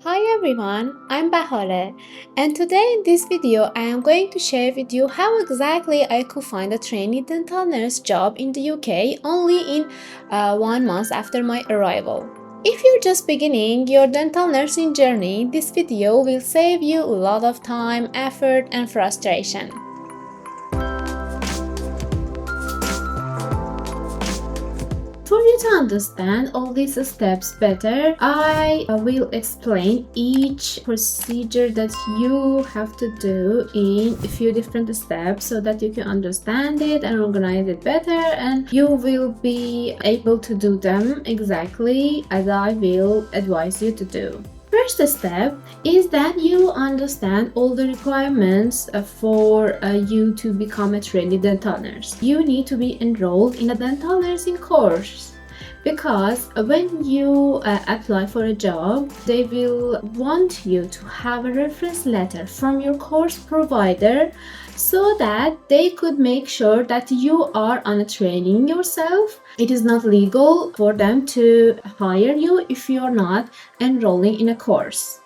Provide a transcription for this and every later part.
Hi everyone, I'm Bahare, and today in this video I am going to share with you how exactly I could find a trainee dental nurse job in the UK only in 1 month after my arrival. If you're just beginning your dental nursing journey, this video will save you a lot of time, effort and frustration. For you to understand all these steps better, I will explain each procedure that you have to do in a few different steps so that you can understand it and organize it better, and you will be able to do them exactly as I will advise you to do. First step is that you understand all the requirements for you to become a trainee dental nurse. You need to be enrolled in a dental nursing course, because when you apply for a job, they will want you to have a reference letter from your course provider so that they could make sure that you are on a training yourself. It is not legal for them to hire you if you're not enrolling in a course.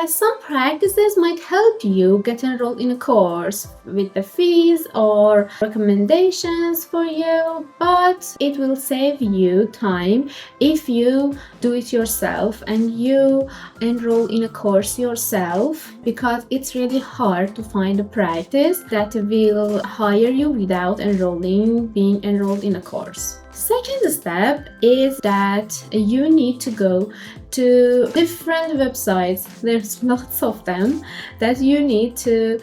Some practices might help you get enrolled in a course with the fees or recommendations for you, but it will save you time if you do it yourself and you enroll in a course yourself, because it's really hard to find a practice that will hire you without being enrolled in a course. Second step is that you need to go to different websites. There's lots of them that you need to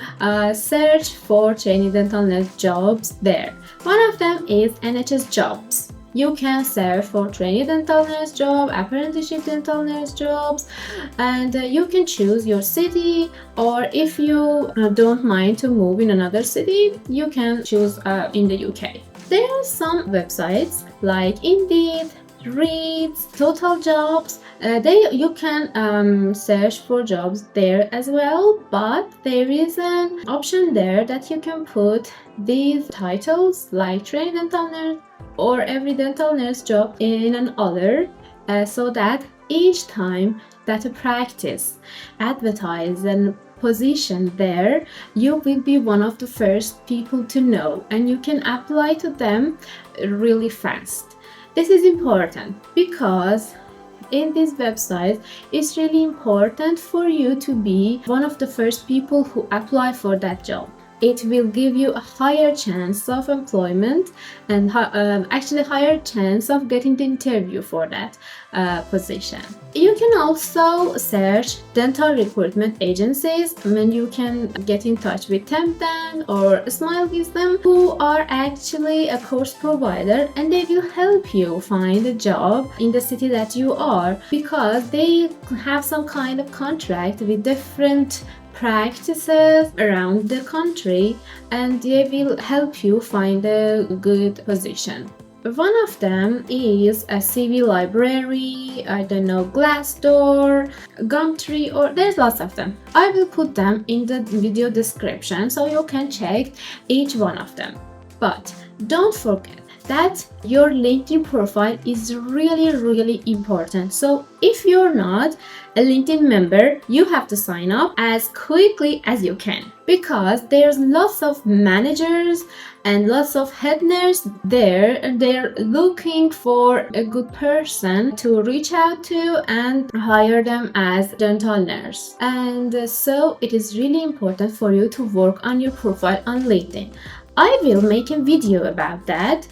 search for trainee dental nurse jobs there. One of them is NHS jobs. You can search for trainee dental nurse job, apprenticeship dental nurse jobs, and you can choose your city, or if you don't mind to move in another city, you can choose in the UK. There are some websites like Indeed, Reed, Total Jobs. You can search for jobs there as well, but there is an option there that you can put these titles like trainee dental nurse or every dental nurse job in another, so that each time that a practice advertises a position there, you will be one of the first people to know and you can apply to them really fast. This is important because in this website, it's really important for you to be one of the first people who apply for that job. It will give you a higher chance of employment and actually higher chance of getting the interview for that position. You can also search dental recruitment agencies, and you can get in touch with Tempden or Smile Wisdom, who are actually a course provider, and they will help you find a job in the city that you are, because they have some kind of contract with different practices around the country, and they will help you find a good position. One of them is a CV library, I don't know, Glassdoor, Gumtree, or there's lots of them. I will put them in the video description so you can check each one of them. But don't forget that your LinkedIn profile is really important. So if you're not a LinkedIn member, you have to sign up as quickly as you can, because there's lots of managers and lots of head nurse there, and they're looking for a good person to reach out to and hire them as dental nurse. And so it is really important for you to work on your profile on LinkedIn. I will make a video about that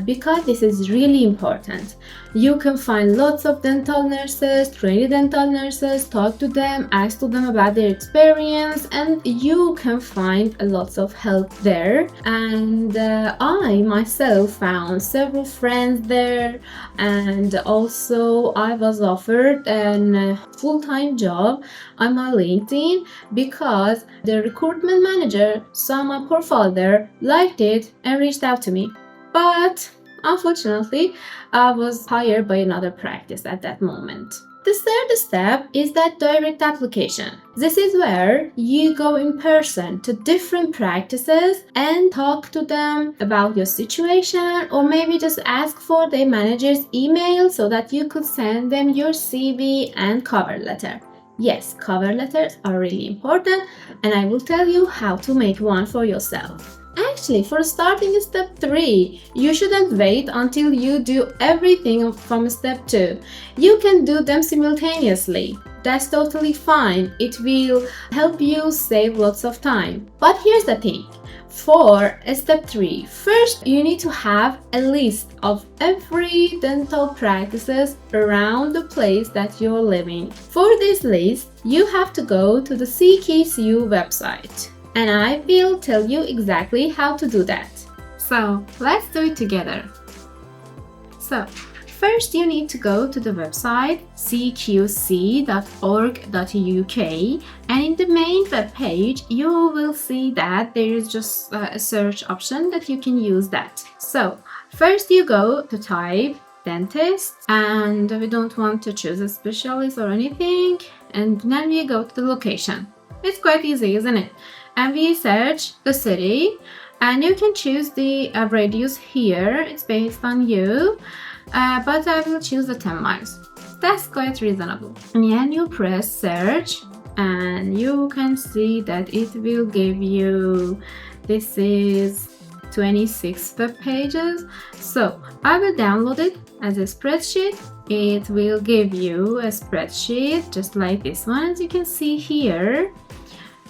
because this is really important. You can find lots of dental nurses, trainee dental nurses, talk to them, ask to them about their experience, and you can find lots of help there. And I myself found several friends there, and also I was offered a full-time job on my LinkedIn because the recruitment manager saw my profile there, liked it, and reached out to me. But unfortunately, I was hired by another practice at that moment. The third step is that direct application. This is where you go in person to different practices and talk to them about your situation, or maybe just ask for their manager's email so that you could send them your CV and cover letter. Yes, cover letters are really important, and I will tell you how to make one for yourself. Actually, for starting step 3, you shouldn't wait until you do everything from step 2. You can do them simultaneously. That's totally fine. It will help you save lots of time. But here's the thing. For step 3, first you need to have a list of every dental practices around the place that you're living. For this list, you have to go to the CKCU website, and I will tell you exactly how to do that. So let's do it together. So first you need to go to the website cqc.org.uk, and in the main web page you will see that there is just a search option that you can use that. So first you go to type dentist, and we don't want to choose a specialist or anything, and then we go to the location. It's quite easy, isn't it? And we search the city, and you can choose the radius here. It's based on you, but I will choose the 10 miles. That's quite reasonable. And then you press search, and you can see that it will give you, this is 26 web pages. So I will download it as a spreadsheet. It will give you a spreadsheet just like this one, as you can see here.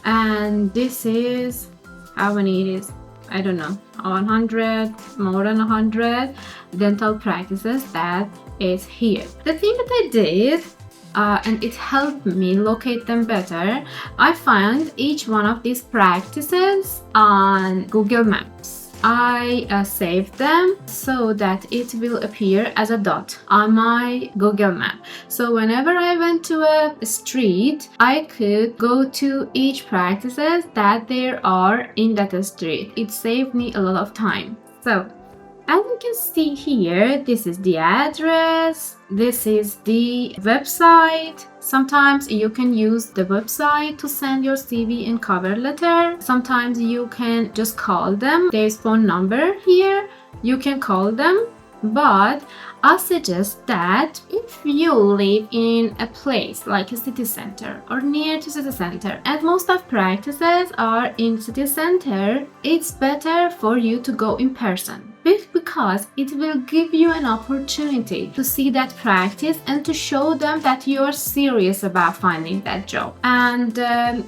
And this is how many it is. I don't know, 100, more than 100 dental practices that is here. The thing that I did, and it helped me locate them better, I found each one of these practices on Google Maps. I saved them so that it will appear as a dot on my Google map. So whenever I went to a street, I could go to each practices that there are in that street. It saved me a lot of time. So as you can see here, this is the address, this is the website. Sometimes you can use the website to send your CV and cover letter. Sometimes you can just call them. There's phone number here. You can call them. But I suggest that if you live in a place like a city center or near to city center, and most of practices are in city center, it's better for you to go in person, because it will give you an opportunity to see that practice and to show them that you are serious about finding that job. And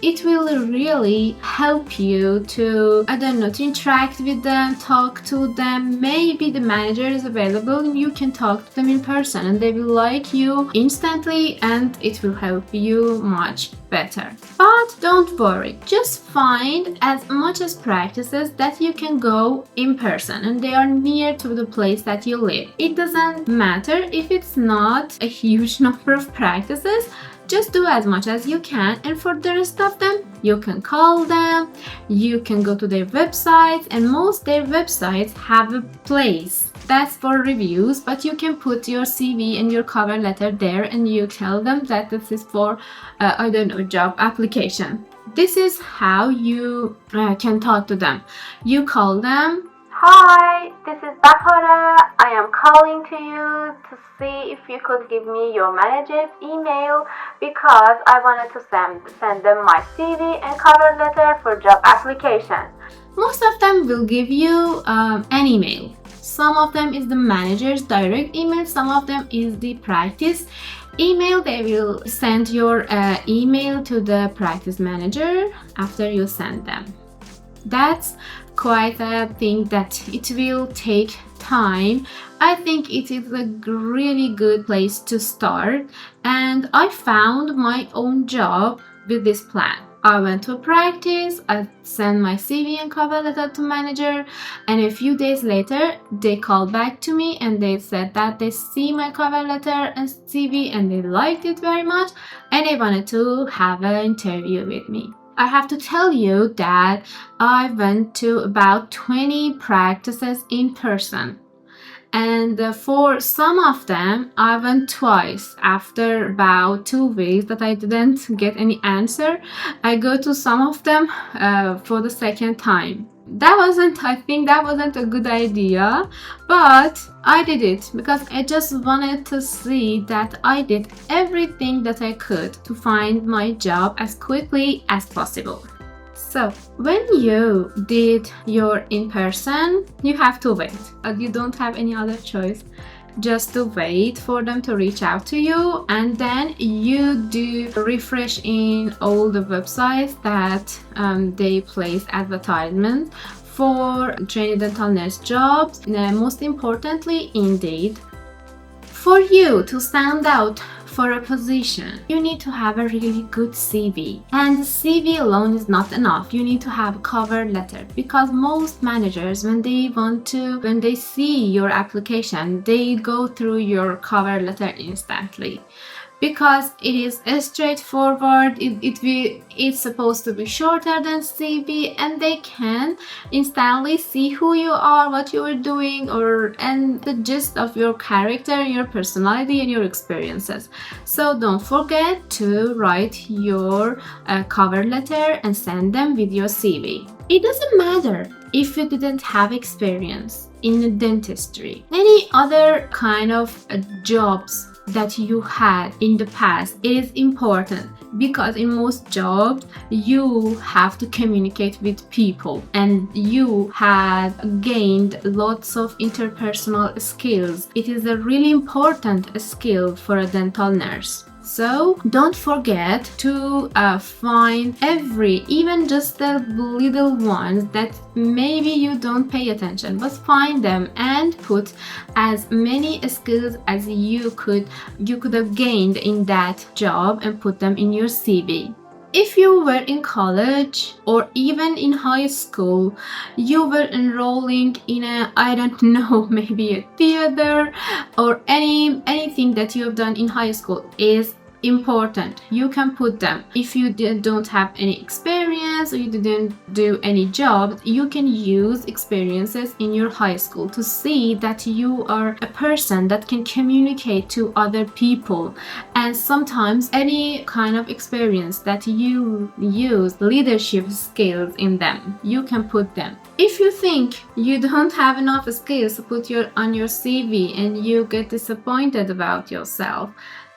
it will really help you to, I don't know, to interact with them, talk to them. Maybe the manager is available and you can talk to them in person, and they will like you instantly, and it will help you much better. But don't worry, just find as much as practices that you can go in person and they are near to the place that you live. It doesn't matter if it's not a huge number of practices. Just do as much as you can, and for the rest of them, you can call them, you can go to their websites, and most their websites have a place that's for reviews, but you can put your CV and your cover letter there, and you tell them that this is for, I don't know, job application. This is how you can talk to them. You call them. Hi, this is Bahara. I am calling to you to see if you could give me your manager's email, because I wanted to send them my CV and cover letter for job application. Most of them will give you an email. Some of them is the manager's direct email, some of them is the practice email. They will send your email to the practice manager after you send them. That's quite a thing that it will take time. I think it is a really good place to start, and I found my own job with this plan. I went to practice, I sent my CV and cover letter to manager, and a few days later they called back to me and they said that they see my cover letter and CV and they liked it very much and they wanted to have an interview with me. I have to tell you that I went to about 20 practices in person. And for some of them, I went twice. After about 2 weeks that I didn't get any answer, I go to some of them for the second time. I think that wasn't a good idea, but I did it because I just wanted to see that I did everything that I could to find my job as quickly as possible. So, when you did your in-person, you have to wait. You don't have any other choice, just to wait for them to reach out to you, and then you do refresh in all the websites that they place advertisements for trainee dental nurse jobs. Most importantly, Indeed. For you to stand out for a position, you need to have a really good CV. And the CV alone is not enough. You need to have a cover letter, because most managers, when they see your application, they go through your cover letter instantly. Because it is straightforward, it's supposed to be shorter than CV, and they can instantly see who you are, what you are doing, and the gist of your character, your personality, and your experiences. So don't forget to write your cover letter and send them with your CV. It doesn't matter if you didn't have experience in dentistry, any other kind of jobs that you had in the past. It is important because in most jobs you have to communicate with people, and you have gained lots of interpersonal skills. It is a really important skill for a dental nurse. So don't forget to find even just the little ones that maybe you don't pay attention, but find them and put as many skills as you could have gained in that job and put them in your CV. If you were in college or even in high school, you were enrolling in maybe a theater, or anything that you have done in high school is important. You can put them. If you don't have any experience or you didn't do any job, you can use experiences in your high school to see that you are a person that can communicate to other people. And sometimes any kind of experience that you use leadership skills in them, you can put them. If you think you don't have enough skills to put on your CV and you get disappointed about yourself,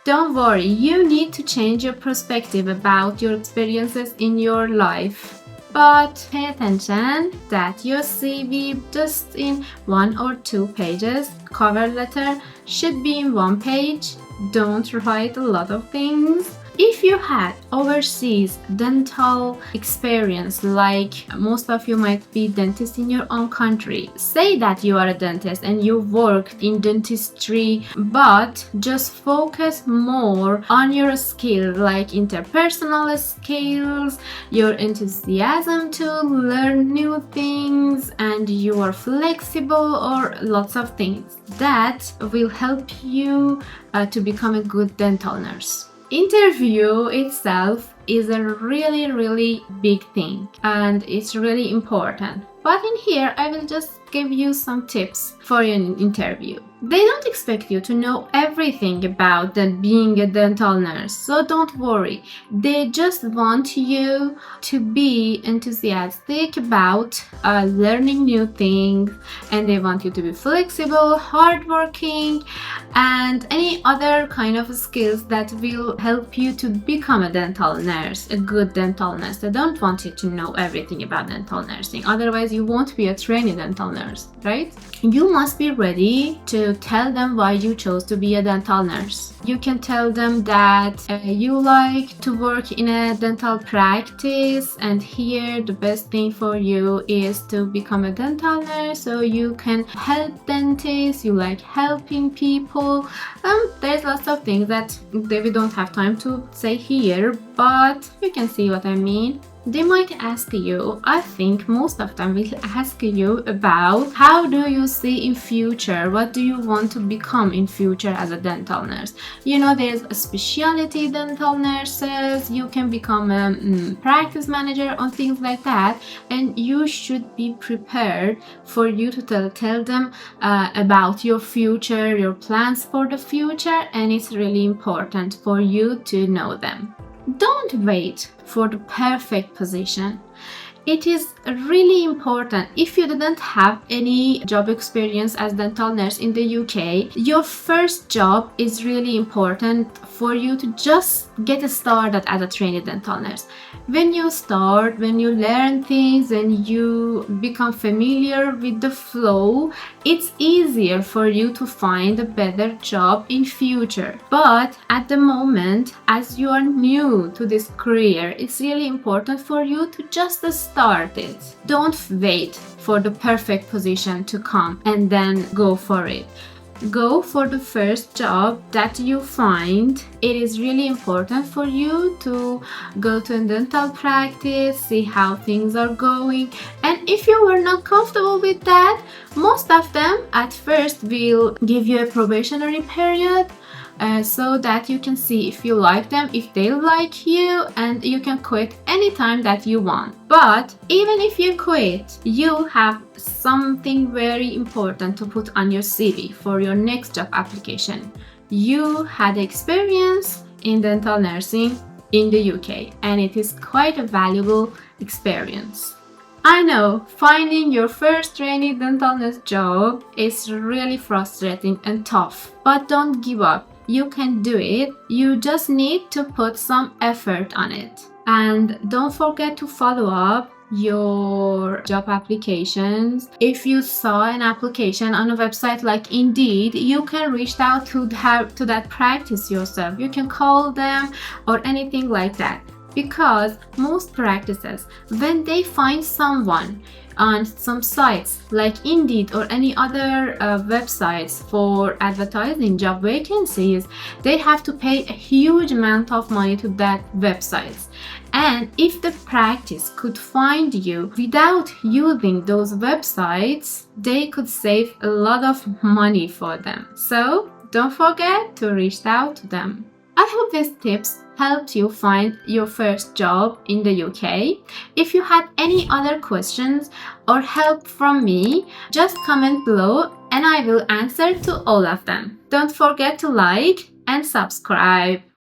don't worry, you need to change your perspective about your experiences in your life. But pay attention that your CV, just in 1 or 2 pages, cover letter should be in 1 page. Don't write a lot of things. If you had overseas dental experience, like most of you might be dentists in your own country, say that you are a dentist and you worked in dentistry, but just focus more on your skills, like interpersonal skills, your enthusiasm to learn new things, and you are flexible, or lots of things that will help you to become a good dental nurse. Interview itself is a really big thing, and it's really important. But in here, I will just give you some tips for an interview. They don't expect you to know everything about being a dental nurse, so don't worry. They just want you to be enthusiastic about learning new things, and they want you to be flexible, hardworking, and any other kind of skills that will help you to become a dental nurse, a good dental nurse. They don't want you to know everything about dental nursing, otherwise you won't be a trainee dental nurse, right? You must be ready to tell them why you chose to be a dental nurse. You can tell them that you like to work in a dental practice, and here the best thing for you is to become a dental nurse so you can help dentists, you like helping people. There's lots of things that we don't have time to say here, but you can see what I mean. They might ask you, I think most of them will ask you about how do you see in future, what do you want to become in future as a dental nurse. You know, there's a specialty dental nurses, you can become a practice manager or things like that, and you should be prepared for you to tell them about your future, your plans for the future, and it's really important for you to know them. Don't wait for the perfect position. It is really important. If you didn't have any job experience as dental nurse in the UK, your first job is really important for you to just get started as a trainee dental nurse. When you start, when you learn things, when you become familiar with the flow, it's easier for you to find a better job in future. But at the moment, as you are new to this career, it's really important for you to just start it. Don't wait for the perfect position to come and then go for it. Go for the first job that you find. It is really important for you to go to a dental practice, see how things are going, and if you were not comfortable with that, most of them at first will give you a probationary period, so that you can see if you like them, if they like you, and you can quit anytime that you want. But even if you quit, you have something very important to put on your CV for your next job application. You had experience in dental nursing in the UK, and it is quite a valuable experience. I know finding your first trainee dental nurse job is really frustrating and tough, but don't give up. You can do it. You just need to put some effort on it. And don't forget to follow up your job applications. If you saw an application on a website like Indeed, you can reach out to that practice yourself. You can call them or anything like that. Because most practices, when they find someone on some sites like Indeed or any other websites for advertising job vacancies, they have to pay a huge amount of money to that websites. And if the practice could find you without using those websites, they could save a lot of money for them. So don't forget to reach out to them. I hope these tips helped you find your first job in the UK. If you had any other questions or help from me, just comment below and I will answer to all of them. Don't forget to like and subscribe.